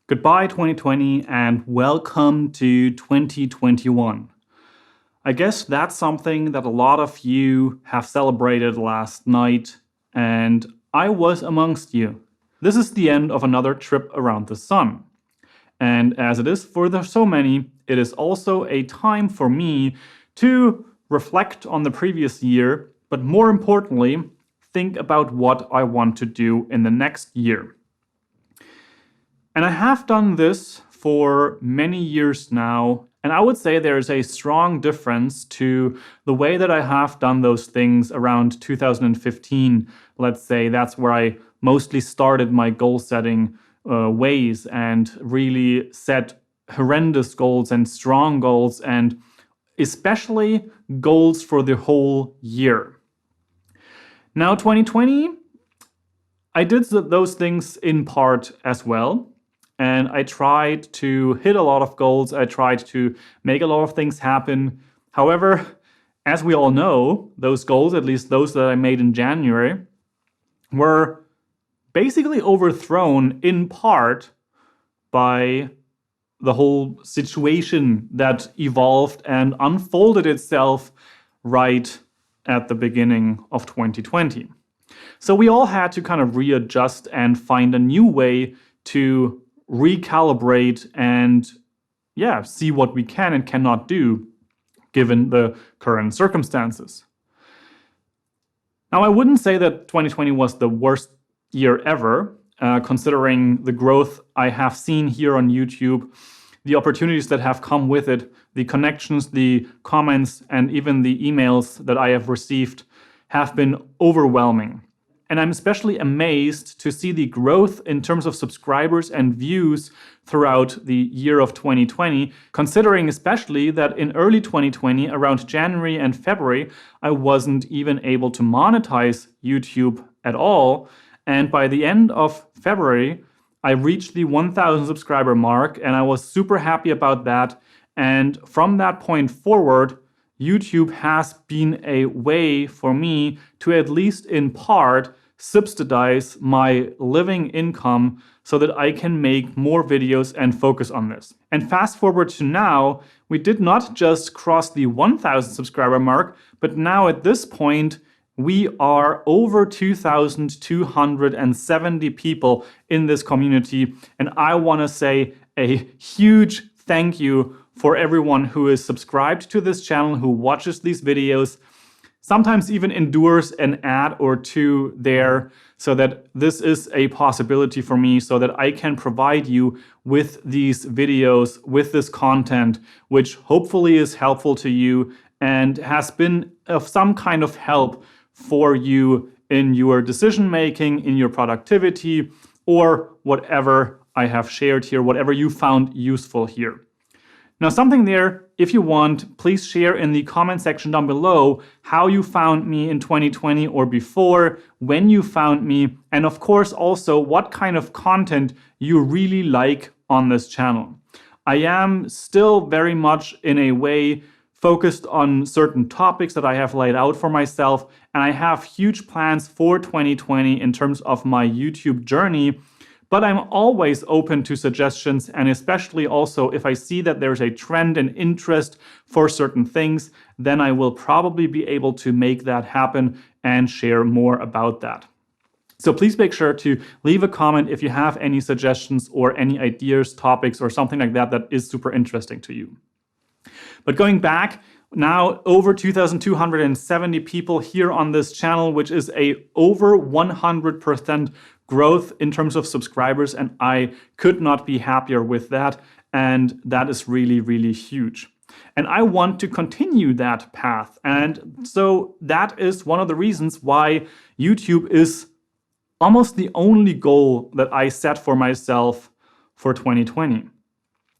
Goodbye 2020 and welcome to 2021. I guess that's something that a lot of you have celebrated last night, and I was amongst you. This is the end of another trip around the sun. And as it is for so many, it is also a time for me to reflect on the previous year, but more importantly, think about what I want to do in the next year. And I have done this for many years now, and I would say there's a strong difference to the way that I have done those things around 2015. Let's say that's where I mostly started my goal setting ways and really set horrendous goals and strong goals, and especially goals for the whole year. Now, 2020, I did those things in part as well. And I tried to hit a lot of goals. I tried to make a lot of things happen. However, as we all know, those goals, at least those that I made in January, were basically overthrown in part by the whole situation that evolved and unfolded itself right at the beginning of 2020. So we all had to kind of readjust and find a new way to recalibrate and see what we can and cannot do given the current circumstances. Now, I wouldn't say that 2020 was the worst year ever, considering the growth I have seen here on YouTube, the opportunities that have come with it, the connections, the comments, and even the emails that I have received have been overwhelming. And I'm especially amazed to see the growth in terms of subscribers and views throughout the year of 2020, considering especially that in early 2020, around January and February, I wasn't even able to monetize YouTube at all. And by the end of February, I reached the 1,000 subscriber mark, and I was super happy about that. And from that point forward, YouTube has been a way for me to, at least in part, subsidize my living income so that I can make more videos and focus on this. And fast forward to now, we did not just cross the 1,000 subscriber mark, but now at this point, we are over 2,270 people in this community. And I want to say a huge thank you for everyone who is subscribed to this channel, who watches these videos, sometimes even endures an ad or two there, so that this is a possibility for me, so that I can provide you with these videos, with this content, which hopefully is helpful to you and has been of some kind of help for you in your decision making, in your productivity, or whatever I have shared here, whatever you found useful here. Now, something there, if you want, please share in the comment section down below how you found me in 2020 or before, when you found me, and of course also what kind of content you really like on this channel. I am still very much in a way focused on certain topics that I have laid out for myself, and I have huge plans for 2020 in terms of my YouTube journey. But I'm always open to suggestions, and especially also if I see that there's a trend and interest for certain things, then I will probably be able to make that happen and share more about that. So please make sure to leave a comment if you have any suggestions or any ideas, topics, or something like that that is super interesting to you. But going back, now over 2,270 people here on this channel, which is a over 100% growth in terms of subscribers, and I could not be happier with that, and that is really, really huge. And I want to continue that path, and so that is one of the reasons why YouTube is almost the only goal that I set for myself for 2020.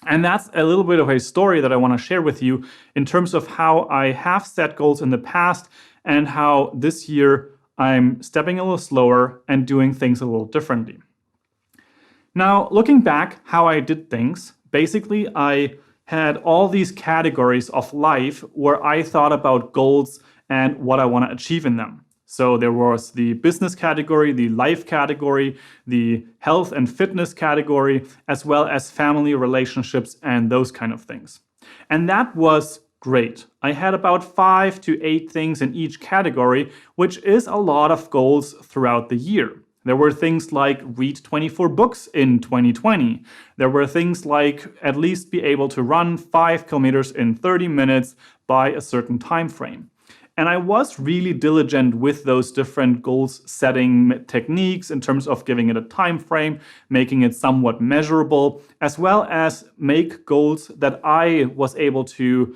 And that's a little bit of a story that I want to share with you in terms of how I have set goals in the past and how this year I'm stepping a little slower and doing things a little differently. Now, looking back how I did things, basically I had all these categories of life where I thought about goals and what I want to achieve in them. So there was the business category, the life category, the health and fitness category, as well as family relationships and those kind of things. And that was great. I had about 5 to 8 things in each category, which is a lot of goals throughout the year. There were things like read 24 books in 2020. There were things like at least be able to run 5 kilometers in 30 minutes by a certain time frame. And I was really diligent with those different goals setting techniques in terms of giving it a time frame, making it somewhat measurable, as well as make goals that I was able to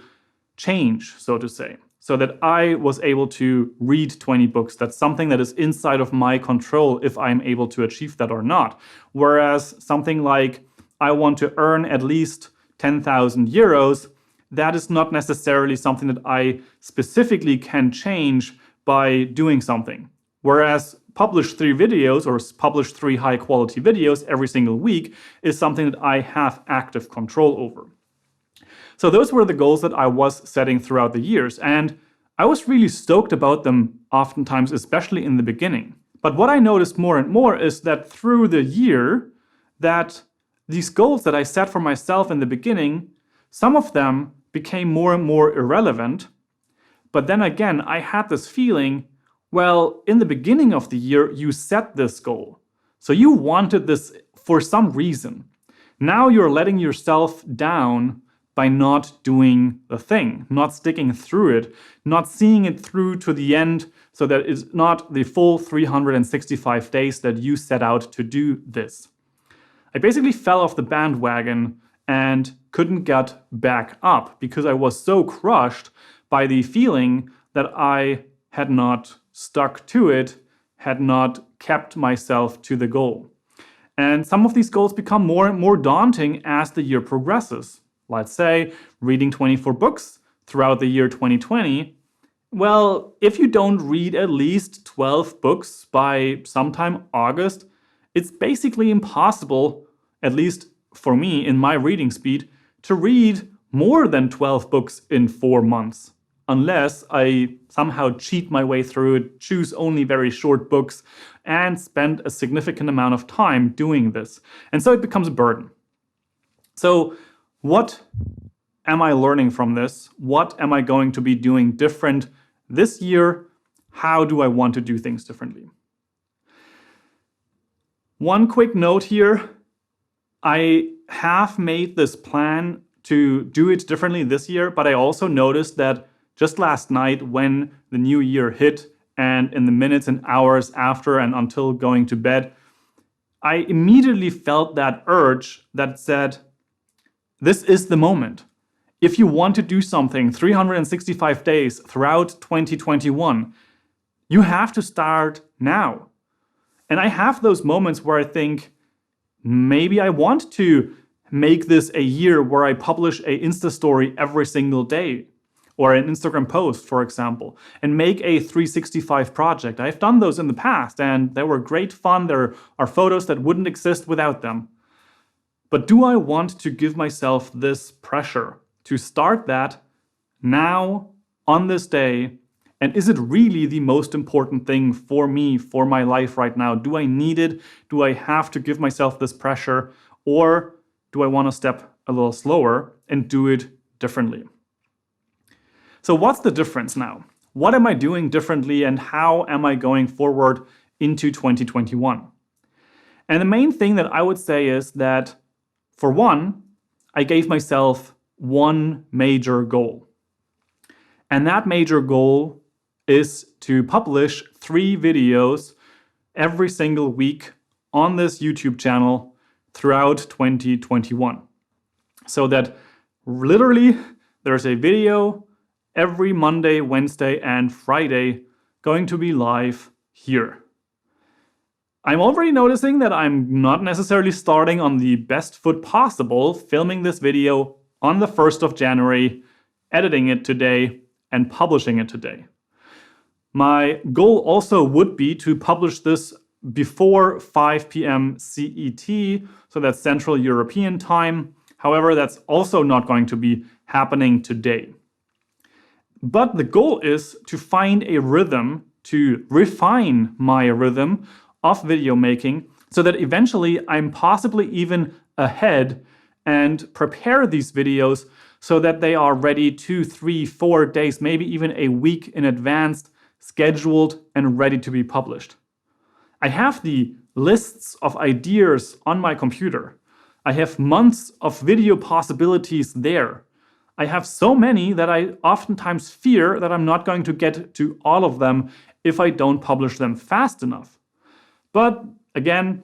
change, so to say. So that I was able to read 20 books. That's something that is inside of my control if I'm able to achieve that or not. Whereas something like I want to earn at least 10,000 euros, that is not necessarily something that I specifically can change by doing something. Whereas publish 3 videos or publish 3 high quality videos every single week is something that I have active control over. So those were the goals that I was setting throughout the years, and I was really stoked about them oftentimes, especially in the beginning. But what I noticed more and more is that through the year, that these goals that I set for myself in the beginning, some of them became more and more irrelevant. But then again, I had this feeling, well, in the beginning of the year, you set this goal. So you wanted this for some reason. Now you're letting yourself down by not doing the thing, not sticking through it, not seeing it through to the end so that it's not the full 365 days that you set out to do this. I basically fell off the bandwagon and couldn't get back up because I was so crushed by the feeling that I had not stuck to it, had not kept myself to the goal. And some of these goals become more and more daunting as the year progresses. Let's say reading 24 books throughout the year 2020. Well, if you don't read at least 12 books by sometime August, it's basically impossible, at least for me in my reading speed, to read more than 12 books in 4 months. Unless I somehow cheat my way through it, choose only very short books, and spend a significant amount of time doing this. And so it becomes a burden. So what am I learning from this? What am I going to be doing different this year? How do I want to do things differently? One quick note here. I have made this plan to do it differently this year, but I also noticed that just last night when the new year hit and in the minutes and hours after and until going to bed, I immediately felt that urge that said, this is the moment. If you want to do something 365 days throughout 2021, you have to start now. And I have those moments where I think, maybe I want to make this a year where I publish an Insta story every single day, or an Instagram post, for example, and make a 365 project. I've done those in the past and they were great fun. There are photos that wouldn't exist without them. But do I want to give myself this pressure to start that now on this day? And is it really the most important thing for me, for my life right now? Do I need it? Do I have to give myself this pressure? Or do I want to step a little slower and do it differently? So what's the difference now? What am I doing differently and how am I going forward into 2021? And the main thing that I would say is that, for one, I gave myself one major goal. And that major goal is to publish 3 videos every single week on this YouTube channel throughout 2021. So that literally there's a video every Monday, Wednesday, and Friday going to be live here. I'm already noticing that I'm not necessarily starting on the best foot possible, filming this video on the 1st of January, editing it today, and publishing it today. My goal also would be to publish this before 5 p.m. CET, so that's Central European time. However, that's also not going to be happening today. But the goal is to find a rhythm to refine my rhythm of video making so that eventually I'm possibly even ahead and prepare these videos so that they are ready 2, 3, 4 days, maybe even a week in advance, scheduled and ready to be published. I have the lists of ideas on my computer. I have months of video possibilities there. I have so many that I oftentimes fear that I'm not going to get to all of them if I don't publish them fast enough. But again,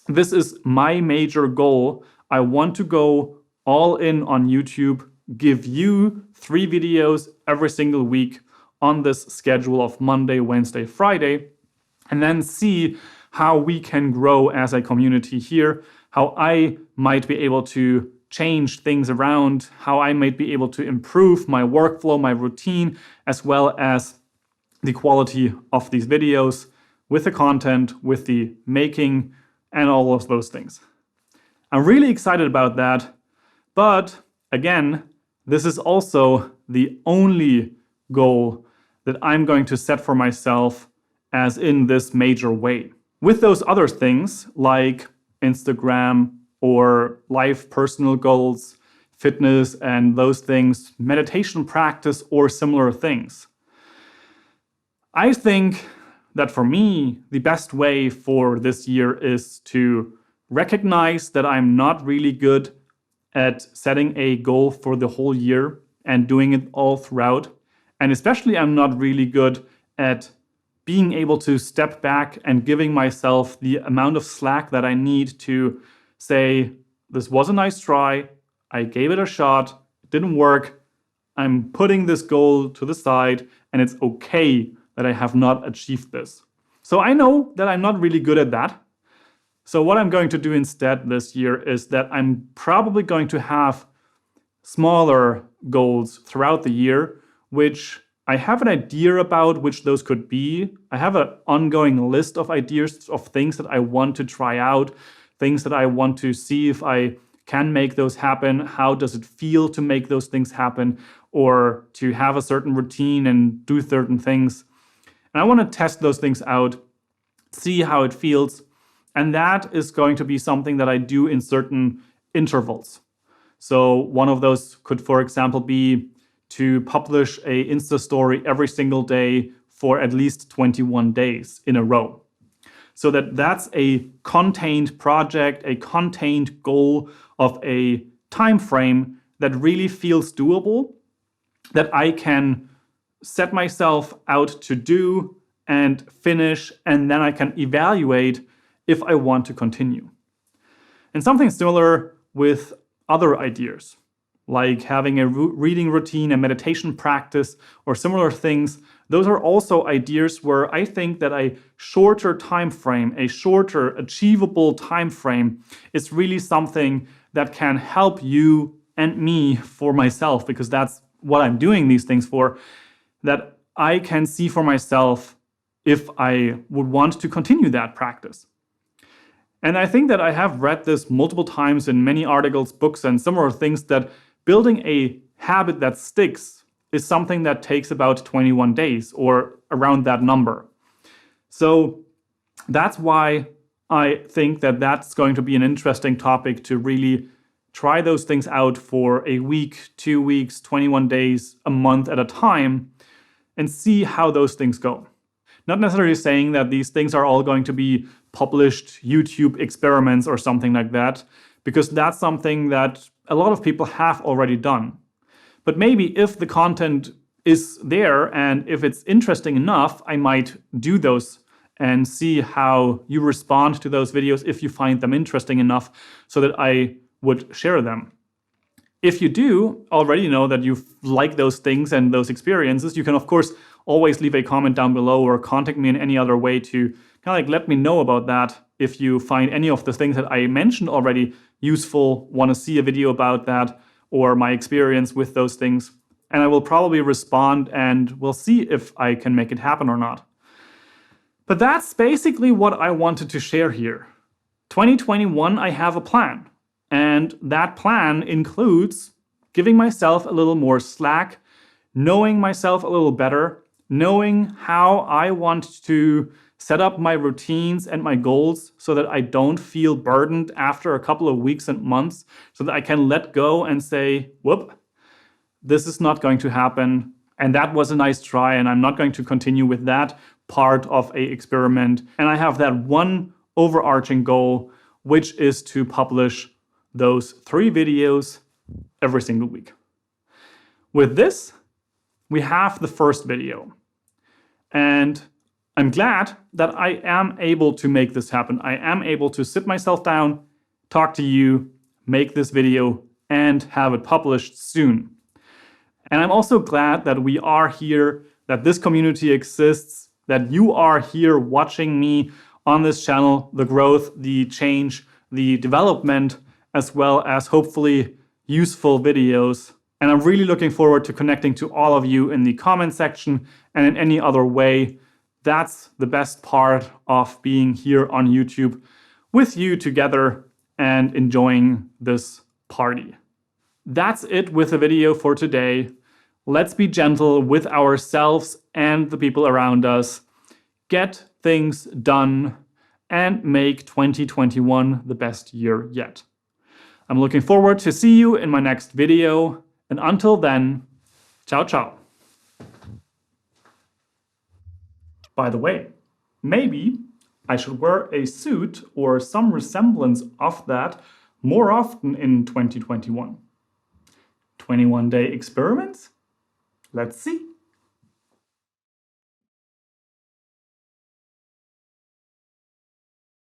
this is my major goal. I want to go all in on YouTube, give you 3 videos every single week on this schedule of Monday, Wednesday, Friday, and then see how we can grow as a community here, how I might be able to change things around, how I might be able to improve my workflow, my routine, as well as the quality of these videos with the content, with the making, and all of those things. I'm really excited about that, but again, this is also the only goal that I'm going to set for myself as in this major way. With those other things like Instagram or life personal goals, fitness and those things, meditation practice or similar things, I think that for me, the best way for this year is to recognize that I'm not really good at setting a goal for the whole year and doing it all throughout. And especially I'm not really good at being able to step back and giving myself the amount of slack that I need to say, this was a nice try, I gave it a shot, it didn't work, I'm putting this goal to the side, and it's okay that I have not achieved this. So I know that I'm not really good at that. So what I'm going to do instead this year is that I'm probably going to have smaller goals throughout the year, which I have an idea about which those could be. I have an ongoing list of ideas of things that I want to try out, things that I want to see if I can make those happen. How does it feel to make those things happen, or to have a certain routine and do certain things? And I want to test those things out, see how it feels. And that is going to be something that I do in certain intervals. So one of those could, for example, be to publish a Insta story every single day for at least 21 days in a row. So that's a contained project, a contained goal of a time frame that really feels doable, that I can set myself out to do and finish, and then I can evaluate if I want to continue. And something similar with other ideas, like having a reading routine, a meditation practice, or similar things. Those are also ideas where I think that a shorter time frame, a shorter achievable time frame is really something that can help you and me for myself, because that's what I'm doing these things for, that I can see for myself if I would want to continue that practice. And I think that I have read this multiple times in many articles, books, and similar things, that building a habit that sticks is something that takes about 21 days or around that number. So that's why I think that that's going to be an interesting topic to really try those things out for a week, 2 weeks, 21 days, a month at a time, and see how those things go. Not necessarily saying that these things are all going to be published YouTube experiments or something like that, because that's something that a lot of people have already done. But maybe if the content is there and if it's interesting enough, I might do those and see how you respond to those videos if you find them interesting enough so that I would share them. If you do already know that you like those things and those experiences, you can of course always leave a comment down below or contact me in any other way to kind of like let me know about that. If you find any of the things that I mentioned already useful, want to see a video about that or my experience with those things, and I will probably respond and we'll see if I can make it happen or not. But that's basically what I wanted to share here. 2021, I have a plan. And that plan includes giving myself a little more slack, knowing myself a little better, knowing how I want to set up my routines and my goals so that I don't feel burdened after a couple of weeks and months, so that I can let go and say, whoop, this is not going to happen. And that was a nice try, and I'm not going to continue with that part of a experiment. And I have that one overarching goal, which is to publish those 3 videos every single week. With this, we have the first video. And I'm glad that I am able to make this happen. I am able to sit myself down, talk to you, make this video, and have it published soon. And I'm also glad that we are here, that this community exists, that you are here watching me on this channel, the growth, the change, the development, as well as hopefully useful videos. And I'm really looking forward to connecting to all of you in the comment section and in any other way. That's the best part of being here on YouTube with you together and enjoying this party. That's it with the video for today. Let's be gentle with ourselves and the people around us, get things done, and make 2021 the best year yet. I'm looking forward to see you in my next video, and until then, ciao ciao. By the way, maybe I should wear a suit or some resemblance of that more often in 2021. 21-day experiments? Let's see.